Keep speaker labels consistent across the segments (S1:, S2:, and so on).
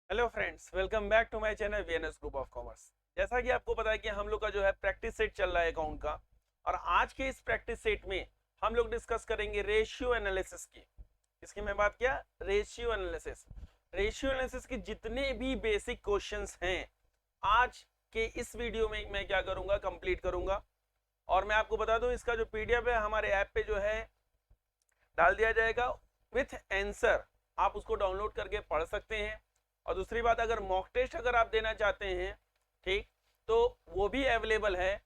S1: Hello friends, welcome back to my channel VNS group of commerce. जैसा कि आपको पता है कि हम लोग का जो है प्रैक्टिस सेट चल रहा है अकाउंट का। और आज के इस प्रैक्टिस सेट में हम लोग डिस्कस करेंगे रेशियो एनालिसिस की। इसकी मैं बात किया रेशियो एनालिसिस। रेशियो एनालिसिस के जितने भी बेसिक क्वेश्चंस हैं आज के इस वीडियो में मैं क्या करूंगा, कंप्लीट करूंगा। और मैं आपको बता दूं, इसका जो पीडीएफ है हमारे ऐप पे जो है डाल दिया जाएगा विथ आंसर। आप उसको डाउनलोड करके पढ़ सकते हैं। और दूसरी बात, अगर मॉक टेस्ट अगर आप देना चाहते हैं, ठीक, तो वो भी अवेलेबल है।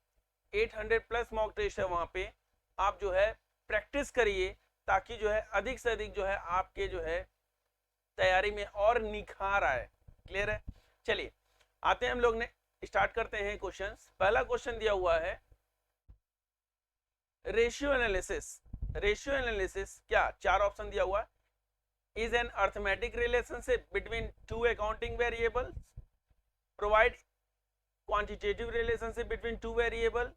S1: 800 प्लस मॉक टेस्ट है वहां पे। आप जो है प्रैक्टिस करिए ताकि जो है अधिक से अधिक जो है आपके जो है तैयारी में और निखार आए। क्लियर है? चलिए आते हैं, हम लोग ने स्टार्ट करते हैं क्वेश्चंस। पहला क्वेश्चन दिया हुआ है रेशियो एनालिसिस। रेशियो एनालिसिस क्या, चार ऑप्शन दिया हुआ है। is an arithmetic relationship between two accounting variables, provide quantitative relationship between two variable,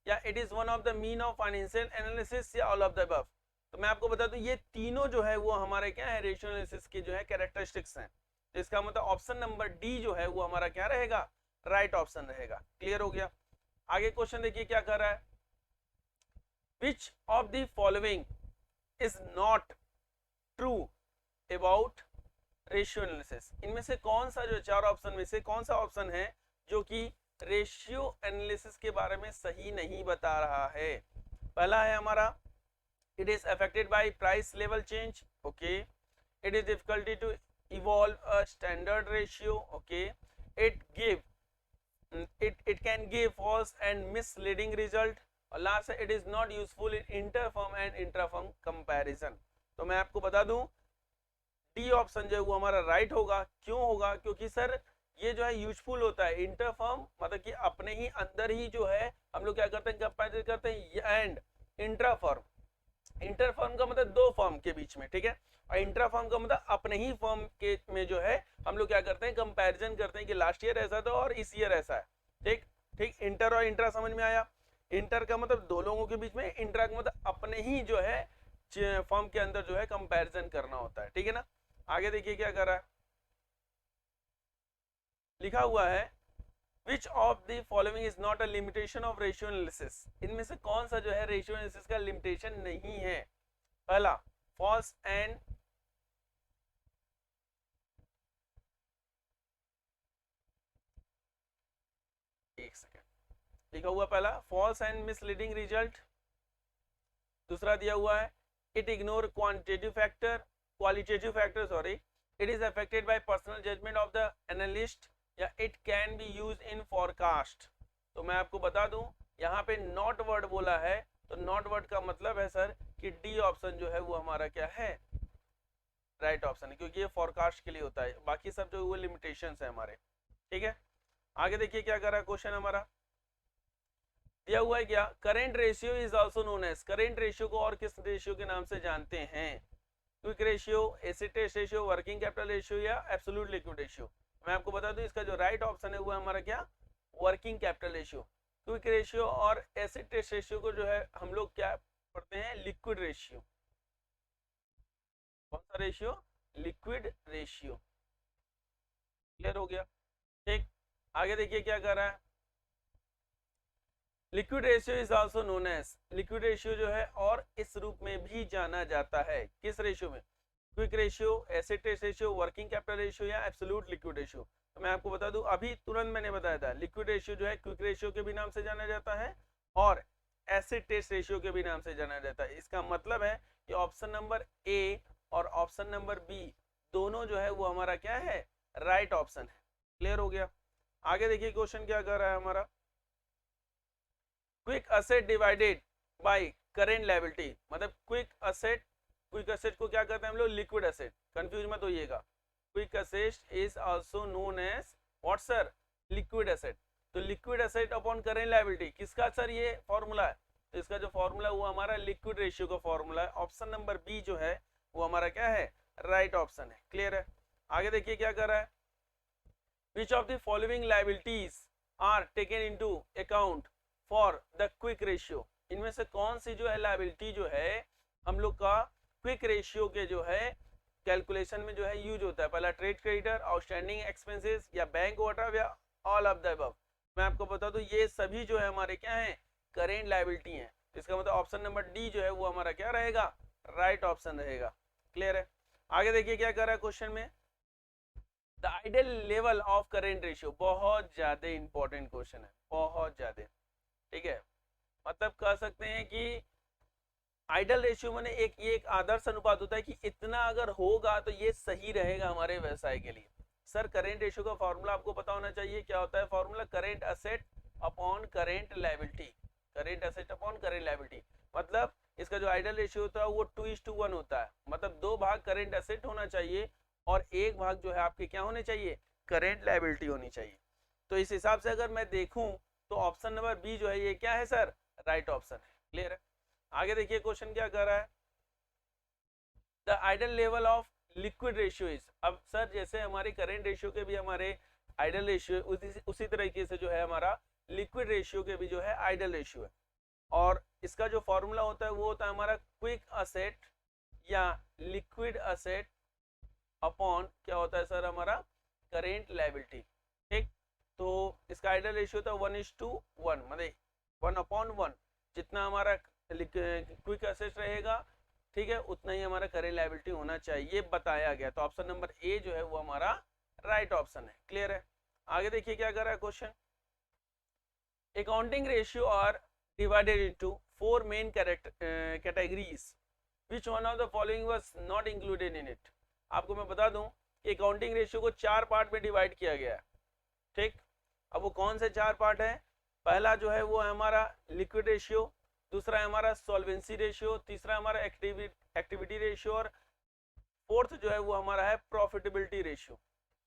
S1: या it is one of the mean of financial analysis, या all of the above। तो मैं आपको बता दूं ये तीनों जो है वो हमारे क्या है, रेशियो एनालिसिस के जो है कैरेक्टरिस्टिक्स हैं। तो इसका मतलब ऑप्शन नंबर डी जो है वो हमारा क्या रहेगा, राइट ऑप्शन रहेगा। क्लियर हो गया? आगे क्वेश्चन देखिए क्या कर रहा है। Which of the following is not true about ratio analysis. इनमें से कौन सा, जो चार ऑप्शन में से कौन सा ऑप्शन है जो कि रेशियो एनालिसिस के बारे में सही नहीं बता रहा है। पहला है हमारा, it is affected by price level change. Okay. It is difficulty to evolve a standard ratio. Okay. It give it can give false and misleading result। और लास्ट है, it is not useful in interfirm and intrafirm comparison. तो मैं आपको बता दूं D option जो है वो हमारा राइट होगा। क्यों होगा? क्योंकि सर ये जो है यूजफुल होता है इंटरफर्म, मतलब कि अपने ही अंदर ही जो है हम लोग क्या करते हैं, कंपैरिजन करते हैं। एंड इंट्राफर्म, इंटरफर्म का मतलब दो फर्म के बीच में, ठीक है। और इंट्राफर्म का मतलब अपने ही फर्म के में जो है हम लोग क्या करते हैं, कंपैरिजन करते हैं कि लास्ट ईयर ऐसा था और इस ईयर ऐसा है। ठीक ठीक, इंटर और इंट्रा समझ में आया। इंटर का मतलब दो लोगों के बीच में, इंट्रा का मतलब अपने ही जो है फर्म के अंदर जो है कंपैरिजन करना होता है। ठीक है ना? आगे देखिए क्या कर रहा है, लिखा हुआ है which of the following is not a limitation of ratio analysis. इनमें से कौन सा जो है रेशियो एनालिसिस का लिमिटेशन नहीं है। पहला, फॉल्स एंड एक सेकेंड, लिखा हुआ पहला फॉल्स एंड मिसलीडिंग रिजल्ट। दूसरा दिया हुआ है it ignore qualitative factor, sorry, it is affected by personal judgement of the analyst, या it can be use in forecast. तो मैं आपको बता दूं यहाँ पे नॉट वर्ड बोला है, तो नॉट वर्ड का मतलब है सर कि डी ऑप्शन जो है वो हमारा क्या है, राइट ऑप्शन है, क्योंकि ये फॉरकास्ट के लिए होता है। बाकी सब जो वो लिमिटेशंस है हमारे। ठीक है, आगे देखिए क्या कर रहा है क्वेश्चन हमारा। दिया हुआ है क्या, current ratio is also known as. Current ratio को और किस रेशियो के नाम से जानते हैं? Quick ratio, acid test ratio, working capital ratio, या एब्सोल्यूट लिक्विड रेशियो। मैं आपको बता दूं इसका जो राइट ऑप्शन है वो है हमारा क्या, working capital ratio. Quick ratio और एसिड टेस्ट रेशियो को जो है हम लोग क्या पढ़ते हैं, लिक्विड रेशियो। कौन सा रेशियो? Liquid ratio. क्लियर हो गया? ठीक, आगे देखिए क्या कर रहा है। Liquid ratio is also known as, liquid ratio जो है और इस रूप में भी जाना जाता है। किस रेशियो में? Quick ratio, acid test ratio, working capital ratio, या एब्सोल्यूट लिक्विड रेशियो। तो मैं आपको बता दूं अभी तुरंत मैंने बताया था, लिक्विड रेशियो जो है क्विक रेशियो के भी नाम से जाना जाता है और एसिड टेस्ट रेशियो के भी नाम से जाना जाता है। इसका मतलब है कि ऑप्शन नंबर ए और ऑप्शन नंबर बी दोनों जो है वो हमारा क्या है, राइट ऑप्शन है। क्लियर हो गया? आगे देखिए क्वेश्चन क्या कर रहा है हमारा। Quick asset divided by current liability, मतलब क्विक असेट, क्विक असेट को क्या कहते हैं हम लोग, लिक्विड असेट। कंफ्यूज मत होइएगा। Quick asset is also known as what sir, liquid asset. तो liquid asset upon current liability किसका सर ये फॉर्मूला है? तो इसका जो फॉर्मूला वो हमारा लिक्विड रेशियो का फॉर्मूला है। ऑप्शन नंबर बी जो है वो हमारा क्या है, राइट ऑप्शन है। क्लियर है? आगे देखिए क्या कर रहा है। Which of the following liabilities are taken into account for the quick ratio. इनमें से कौन सी जो है लायबिलिटी जो है हम लोग का क्विक रेशियो के जो है कैलकुलेशन में जो है यूज होता है, पहला ट्रेड क्रेडिटर, आउटस्टैंडिंग एक्सपेंसेस, या बैंक ओवरड्राफ्ट, या ऑल ऑफ द अबव। मैं आपको बता दूं ये सभी जो है हमारे क्या है, करेंट लायबिलिटी हैं। इसका मतलब ऑप्शन नंबर डी जो है वो हमारा क्या रहेगा, राइट ऑप्शन रहेगा। क्लियर है। आगे देखिए क्या कर रहा है क्वेश्चन में, the ideal level of current ratio, बहुत ज्यादा इंपॉर्टेंट क्वेश्चन है, बहुत ज्यादा। ठीक है, मतलब कह सकते हैं कि आइडल रेशियो मैंने ये एक आदर्श अनुपात होता है कि इतना अगर होगा तो ये सही रहेगा हमारे व्यवसाय के लिए। सर करेंट रेशियो का फॉर्मूला आपको पता होना चाहिए, क्या होता है formula, current asset upon current liability, current asset upon current liability. मतलब इसका जो आइडल रेशियो होता है वो 2:1 होता है, मतलब 2 भाग करेंट असेट होना चाहिए और 1 भाग जो है आपके क्या होने चाहिए, करेंट लायबिलिटी होनी चाहिए। तो इस हिसाब से अगर मैं देखूं तो ऑप्शन नंबर बी जो है ये क्या है सर, राइट ऑप्शन है। क्लियर है। आगे देखिए क्वेश्चन क्या कर रहा है, the idle level of liquid ratio is. अब सर जैसे हमारे करेंट रेशियो के भी हमारे आइडल रेशियो, उसी तरीके से जो है हमारा लिक्विड रेशियो के भी जो है आइडल रेशियो है। और इसका जो फॉर्मूला होता है वो होता है हमारा क्विक असेट या लिक्विड असेट अपॉन क्या होता है सर, हमारा करेंट लायबिलिटी। ठीक, तो इसका आइडल रेशियो था 1:1, मतलब 1/1, जितना हमारा क्विक असेट रहेगा, ठीक है, उतना ही हमारा करेंट लायबिलिटी होना चाहिए, बताया गया। तो ऑप्शन नंबर ए जो है वो हमारा राइट ऑप्शन है। क्लियर है। आगे देखिए क्या कर रहा है question, accounting ratio are divided into 4 main categories, which one of the following was not included in it. आपको मैं बता दूं कि अकाउंटिंग रेशियो को 4 पार्ट में डिवाइड किया गया है। ठीक, अब वो कौन से 4 पार्ट है, पहला जो है वो है हमारा लिक्विड रेशियो, दूसरा है हमारा सॉल्वेंसी रेशियो, तीसरा हमारा एक्टिविटी रेशियो, और फोर्थ जो है वो हमारा है प्रॉफिटेबिलिटी रेशियो।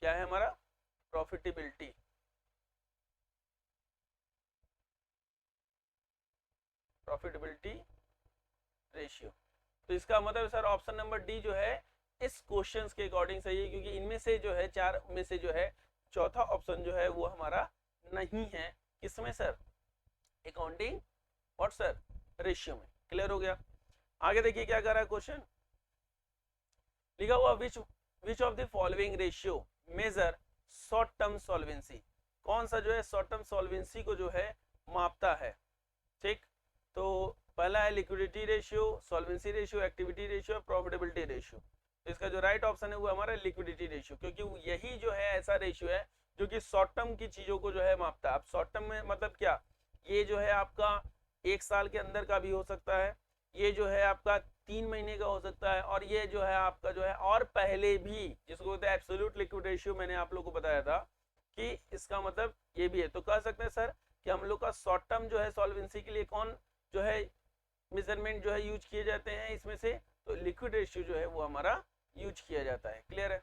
S1: क्या है हमारा, प्रॉफिटेबिलिटी। Profitability ratio. तो इसका मतलब सर ऑप्शन नंबर डी जो है इस क्वेश्चन के अकॉर्डिंग सही है, क्योंकि इनमें से जो है 4 में से जो है चौथा ऑप्शन जो है वो हमारा नहीं है। किसमें सर, अकाउंटिंग और सर रेशियो में। क्लियर हो गया। आगे देखिए क्या कर रहा है क्वेश्चन, लिखा हुआ which of the following ratio measure short term solvency. कौन सा जो है शॉर्ट टर्म सॉल्वेंसी को जो है मापता है। ठीक, तो पहला है liquidity ratio, solvency ratio, activity ratio, profitability ratio. तो इसका जो राइट ऑप्शन है वो हमारा लिक्विडिटी रेशियो, क्योंकि यही जो है ऐसा रेशियो है जो कि शॉर्ट टर्म की चीजों को जो है मापता है। अब शॉर्ट टर्म में मतलब क्या, ये जो है आपका 1 साल के अंदर का भी हो सकता है, ये जो है आपका 3 महीने का हो सकता है, और ये जो है आपका जो है और पहले भी, जिसको बोलते हैं एब्सोल्यूट लिक्विड रेशियो, मैंने आप लोग को बताया था कि इसका मतलब ये भी है। तो कह सकते हैं सर कि हम लोग का शॉर्ट टर्म जो है सॉल्वेंसी के लिए कौन जो है मेजरमेंट जो है यूज किए जाते हैं इसमें से, तो लिक्विड रेशियो जो है वो हमारा यूज किया जाता है। क्लियर है।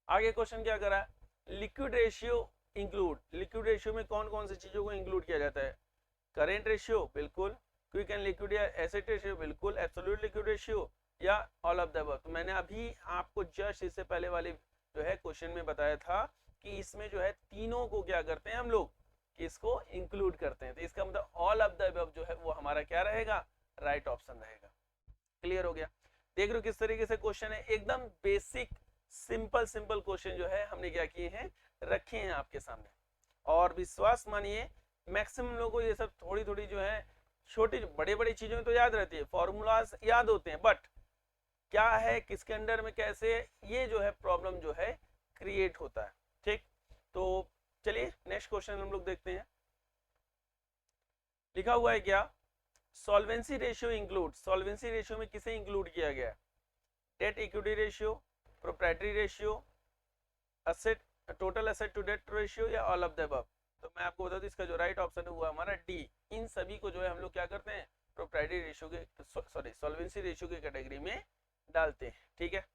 S1: आगे क्वेश्चन क्या करा है, liquid ratio include, liquid ratio में कौन कौन सी चीजों को इंक्लूड किया जाता है, करेंट रेशियो बिल्कुल, क्विक एंड लिक्विड या एसेट रेशियो बिल्कुल, एब्सोल्यूट लिक्विड रेशियो, या ऑल ऑफ द अबव। तो मैंने अभी आपको जस्ट इससे पहले वाले जो है क्वेश्चन में बताया था कि इसमें जो है तीनों को क्या करते हैं हम लोग, कि इसको इंक्लूड करते हैं। तो इसका मतलब ऑल ऑफ द अबव जो है वो हमारा क्या रहेगा, राइट ऑप्शन रहेगा। क्लियर हो गया। देख रहे हो किस तरीके से क्वेश्चन है, एकदम बेसिक सिंपल क्वेश्चन जो है हमने क्या किए हैं, रखे हैं आपके सामने। और विश्वास मानिए मैक्सिमम लोगों को ये सब थोड़ी थोड़ी जो है छोटी बड़ी बड़ी चीजों तो याद रहती है, फॉर्मूलाज याद होते हैं, बट क्या है किसके अंडर में कैसे, ये जो है प्रॉब्लम जो है क्रिएट होता है। ठीक, तो चलिए नेक्स्ट क्वेश्चन हम लोग देखते हैं। लिखा हुआ है क्या, solvency ratio include, solvency ratio में किसे इंक्लूड किया गया, debt equity ratio, proprietary ratio, asset total asset to debt ratio, या ऑल ऑफ द अबव। तो मैं आपको बता दूं इसका जो राइट ऑप्शन है वो हमारा डी। इन सभी को जो है हम लोग क्या करते हैं, प्रोप्राइटरी रेशियो के सॉरी सॉल्वेंसी रेशियो की कैटेगरी में डालते हैं। ठीक है।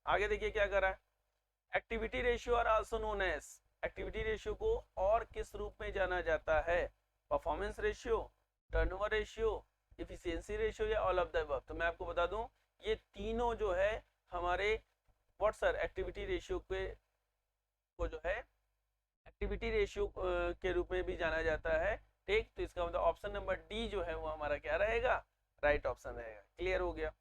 S1: आगे देखिए क्या कर रहा है, activity ratio are also known as, activity ratio को और किस रूप में जाना जाता है, performance ratio, turnover ratio, efficiency ratio, या ऑल ऑफ द अबव। तो मैं आपको बता दूं ये तीनों जो है हमारे व्हाट सर एक्टिविटी रेशियो को जो है एक्टिविटी रेशियो के रूप में भी जाना जाता है। ठीक, तो इसका मतलब ऑप्शन नंबर डी जो है वो हमारा क्या रहेगा, राइट ऑप्शन रहेगा। क्लियर हो गया।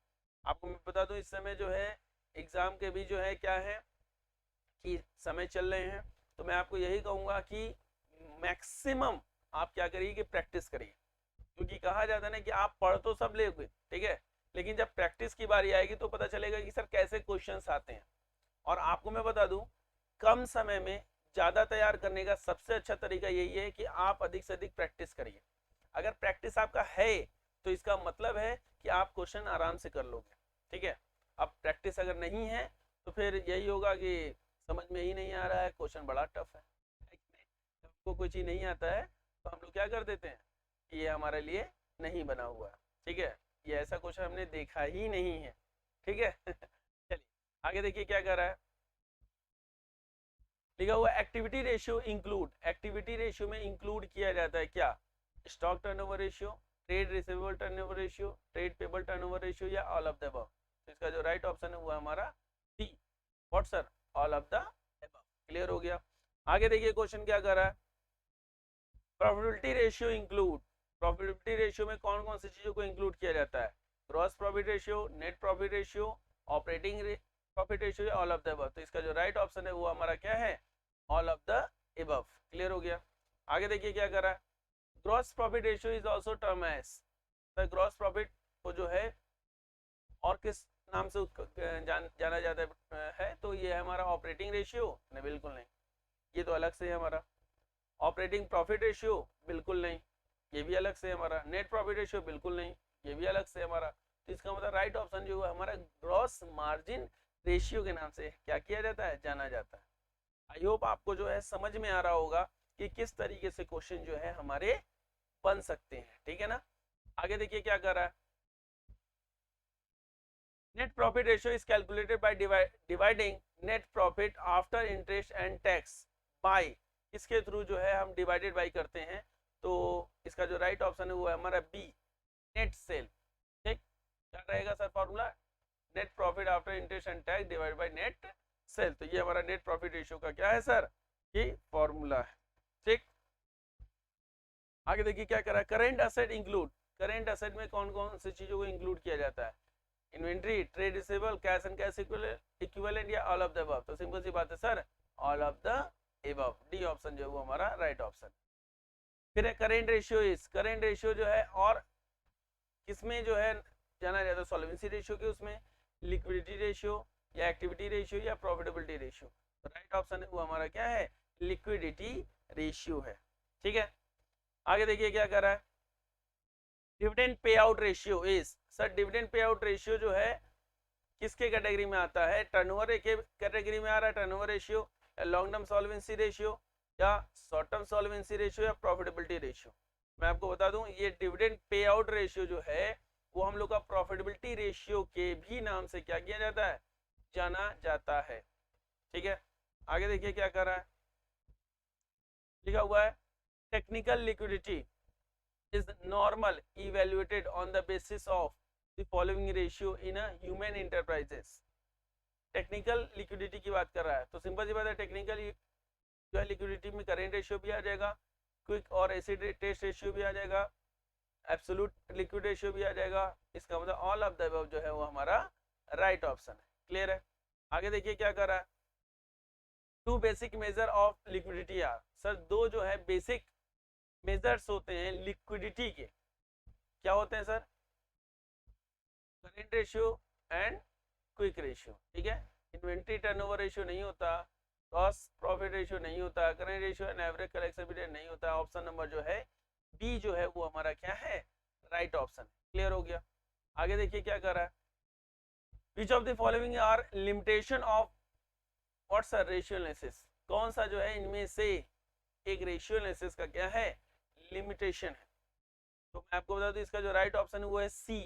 S1: आपको मैं बता दूं इस समय जो है एग्जाम के भी जो है क्या है कि समय चल रहे हैं, तो मैं आपको यही कहूंगा कि मैक्सिमम आप क्या करिए कि प्रैक्टिस करिए, क्योंकि कहा जाता है ना कि आप पढ़ तो सब लोगे, ठीक है, लेकिन जब प्रैक्टिस की बारी आएगी तो पता चलेगा कि सर कैसे क्वेश्चंस आते हैं। और आपको मैं बता दूं, कम समय में ज्यादा तैयार करने का सबसे अच्छा तरीका यही है कि आप अधिक से अधिक प्रैक्टिस करिए। अगर प्रैक्टिस आपका है तो इसका मतलब है कि आप क्वेश्चन आराम से कर लोगे, ठीक है। अब प्रैक्टिस अगर नहीं है तो फिर यही होगा कि समझ में ही नहीं आ रहा है, क्वेश्चन बड़ा टफ है कि नहीं? जब आपको कोई चीज़ नहीं आता है तो हम लोग क्या कर देते हैं कि ये हमारे लिए नहीं बना हुआ है, ठीक है, ये ऐसा क्वेश्चन हमने देखा ही नहीं है, ठीक है। चलिए आगे देखिए क्या कर रहा है, लिखा हुआ activity ratio include, activity ratio में इंक्लूड किया जाता है क्या, stock turnover ratio, trade receivable turnover ratio, trade payable turnover ratio, या ऑल ऑफ द अबव। तो इसका जो राइट ऑप्शन है वो हमारा D, what sir, all of the above. Clear हो गया। आगे देखिए क्वेश्चन क्या कर रहा है, profitability ratio include, profitability ratio में कौन कौन सी चीजों को इंक्लूड किया जाता है, gross profit ratio, net profit ratio, operating profit ratio, या ऑल ऑफ द अबव। तो इसका जो राइट ऑप्शन है वो हमारा क्या है, all of the above. Clear हो गया। आगे देखिए क्या कर रहा है, gross profit ratio is also term as, gross profit को जो है और किस नाम से जाना जाता है, तो ये है हमारा ऑपरेटिंग रेशियो, नहीं बिल्कुल नहीं, ये तो अलग से है हमारा। ऑपरेटिंग प्रॉफिट रेशियो बिल्कुल नहीं, ये भी अलग से है हमारा। नेट प्रॉफिट रेशियो बिल्कुल नहीं, ये भी अलग से है हमारा। तो इसका मतलब राइट ऑप्शन जो है हमारा ग्रॉस मार्जिन रेशियो के नाम से क्या किया जाता है, जाना जाता है। आई होप आपको जो है समझ में आ रहा होगा कि किस तरीके से क्वेश्चन जो है हमारे बन सकते हैं, ठीक है ना। आगे देखिए क्या कर रहा है, net profit ratio is calculated by dividing net profit after interest and tax bye, इसके थ्रू जो है हम डिवाइडेड बाय करते हैं। तो इसका जो राइट ऑप्शन है वो है हमारा बी, नेट सेल। ठीक, क्या रहेगा sir formula, net profit after interest and tax divide by net sale. तो ये हमारा नेट प्रॉफिट रेशियो का क्या है सर, ये फॉर्मूला है। ठीक, आगे देखिए क्या करा, current asset include, current asset में कौन कौन सी चीजों को इंक्लूड किया जाता है, inventory, trade receivable, cash and cash equivalent, या ऑल ऑफ द अबव। तो सिंपल सी बात है sir, all of the above, D option जो है वो हमारा राइट ऑप्शन। फिर है current ratio is, current ratio जो है और किसमें जो है जाना जाता है, सॉल्वेंसी रेशियो के उसमें, लिक्विडिटी रेशियो, या एक्टिविटी रेशियो, या प्रॉफिटेबिलिटी रेशियो। तो राइट ऑप्शन है वो हमारा क्या है, लिक्विडिटी रेशियो है। ठीक है, आगे देखिए क्या कर रहा है, dividend pay out ratio is, sir dividend pay out ratio जो है किसके कैटेगरी में आता है, टर्नओवर के कैटेगरी में आ रहा है टर्नओवर रेशियो, या लॉन्ग टर्म सॉल्वेंसी रेशियो, या शॉर्ट टर्म सॉल्वेंसी रेशियो, या प्रॉफिटेबिलिटी रेशियो। मैं आपको बता दूं ये डिविडेंड पे आउट रेशियो जो है वो हम लोग का प्रॉफिटेबिलिटी रेशियो के भी नाम से क्या किया जाता है, जाना जाता है। ठीक है, आगे देखिए क्या कर रहा है, लिखा हुआ है technical liquidity is normal evaluated on the basis of the following ratio in a human enterprises। Technical liquidity की बात कर रहा है, तो सिंपल सी बात है, टेक्निकल जो है लिक्विडिटी में करेंट रेशियो भी आ जाएगा, क्विक और एसिड टेस्ट रेशियो भी आ जाएगा, एब्सोल्यूट लिक्विड रेशियो भी आ जाएगा। इसका मतलब ऑल ऑफ द अबव जो है वो हमारा राइट ऑप्शन है। क्लियर है, आगे देखिए क्या कर रहा है, two basic measure of liquidity are, sir दो जो है बेसिक मेजर्स होते हैं लिक्विडिटी के, क्या होते हैं sir, current ratio and quick ratio. ठीक है, इन्वेंट्री टर्नओवर रेशियो नहीं होता, कॉस्ट प्रॉफिट रेशियो नहीं होता, current ratio and average collection period नहीं होता। ऑप्शन नंबर जो है बी जो है वो हमारा क्या है, राइट ऑप्शन। क्लियर हो गया, आगे देखिए क्या कर रहा है, which of the following are limitation of what's are ratio analysis, कौन सा जो है इनमें से एक रेशियो एनालिसिस का क्या है, लिमिटेशन है। तो मैं आपको बता दूं इसका जो राइट ऑप्शन है वो है C,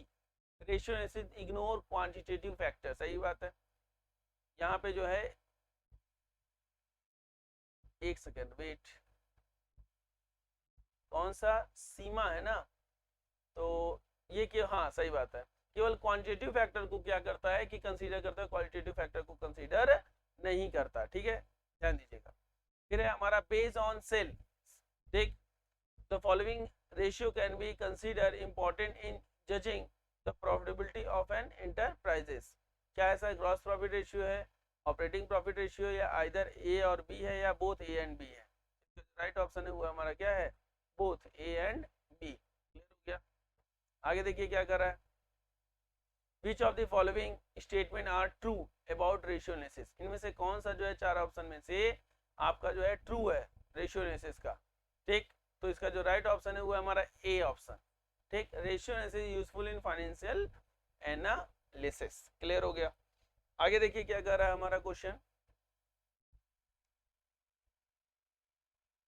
S1: ratio analysis ignore quantitative factor. सही बात है, यहाँ पे जो है एक सेकेंड वेट, कौन सा सीमा है ना, तो ये कि हाँ सही बात है, केवल क्वांटिटेटिव फैक्टर को क्या करता है कि कंसीडर करता है, क्वालिटेटिव फैक्टर को कंसीडर नहीं करता। ठीक है, ध्यान दीजिएगा। फिर है हमारा बेस्ड ऑन सेल, देख the following ratio can be consider important in judging the profitability of an enterprises. क्या है सर? ग्रॉस प्रॉफिट रेशियो है, ऑपरेटिंग प्रॉफिट रेशियो, या आइदर ए और बी है, या बोथ ए एंड बी है। Right option है वो हमारा क्या है? Both A and B. Clear हो गया? आगे देखिए क्या कर रहा है, which of the following statement are true about ratio analysis, इनमें से कौन सा जो है चार ऑप्शन में से आपका जो है ट्रू है रेशियो एनालिसिस का। ठीक, तो इसका जो राइट ऑप्शन है वो है हमारा ए ऑप्शन। ठीक, ratio analysis useful in financial analysis. Clear हो गया? आगे देखिए क्या कर रहा है हमारा question,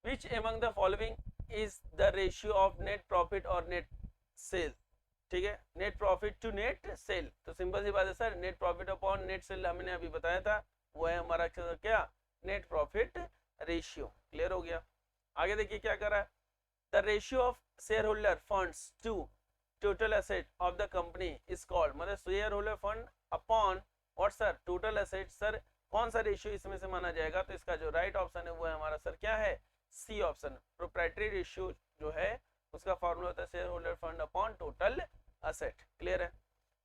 S1: which among the following is the ratio of net profit और नेट सेल। ठीक है, net profit to net sale, तो सिंपल सी बात है sir, net profit upon net sale हमने अभी बताया था, वो है हमारा क्या? Net profit ratio. क्लियर हो गया? आगे देखिए क्या कर रहा है, the ratio of shareholder funds to total asset of the company is called, मतलब शेयर होल्डर फंड अपॉन और सर टोटल एसेट, सर कौन सा रेशियो इसमें से माना जाएगा? तो इसका जो राइट ऑप्शन है वो है हमारा सर क्या है? C option. प्रोप्राइटरी रेशियो जो है उसका फॉर्मूला होता है share holder fund upon total asset. Clear है?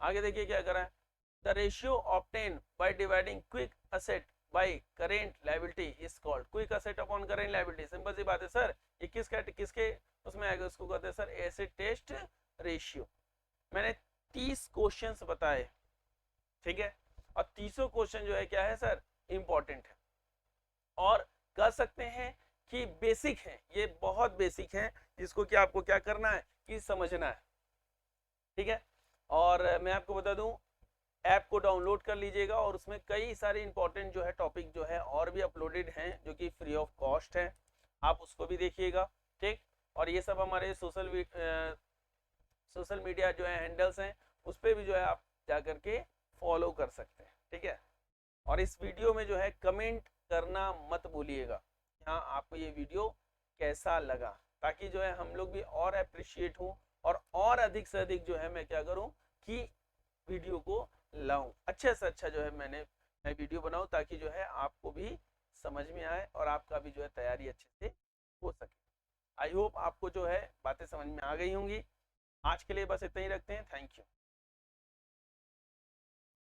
S1: आगे देखिए क्या कर रहा है, the ratio obtain by dividing quick asset by current liability is called, quick asset upon current liability. Simple सी बात है सर, ये किसके उसमें आएगा? उसको कहते हैं सर एसिड टेस्ट रेशियो। मैंने 30 क्वेश्चंस बताए, ठीक है, और 30 क्वेश्चन जो है क्या है सर? इंपॉर्टेंट है, और कह सकते हैं कि बेसिक है, ये बहुत बेसिक है, जिसको कि आपको क्या करना है कि समझना है। ठीक है, और मैं आपको बता दूं, ऐप को डाउनलोड कर लीजिएगा, और उसमें कई सारे इंपॉर्टेंट जो है टॉपिक जो है और भी अपलोडेड हैं, जो कि फ्री ऑफ कॉस्ट है, आप उसको भी देखिएगा। ठीक, और ये सब हमारे सोशल मीडिया जो है हैंडल्स हैं, उस पर भी जो है आप जा करके फॉलो कर सकते हैं। ठीक है, और इस वीडियो में जो है कमेंट करना मत भूलिएगा, हाँ आपको ये वीडियो कैसा लगा, ताकि जो है हम लोग भी और अप्रिशिएट हों, और अधिक से अधिक जो है मैं क्या करूं कि वीडियो को लाऊं, अच्छे से अच्छा जो है मैं वीडियो बनाऊं, ताकि जो है आपको भी समझ में आए और आपका भी जो है तैयारी अच्छे से हो सके। आई होप आपको जो है बातें समझ में आ गई होंगी। आज के लिए बस इतना ही रखते हैं। Thank you.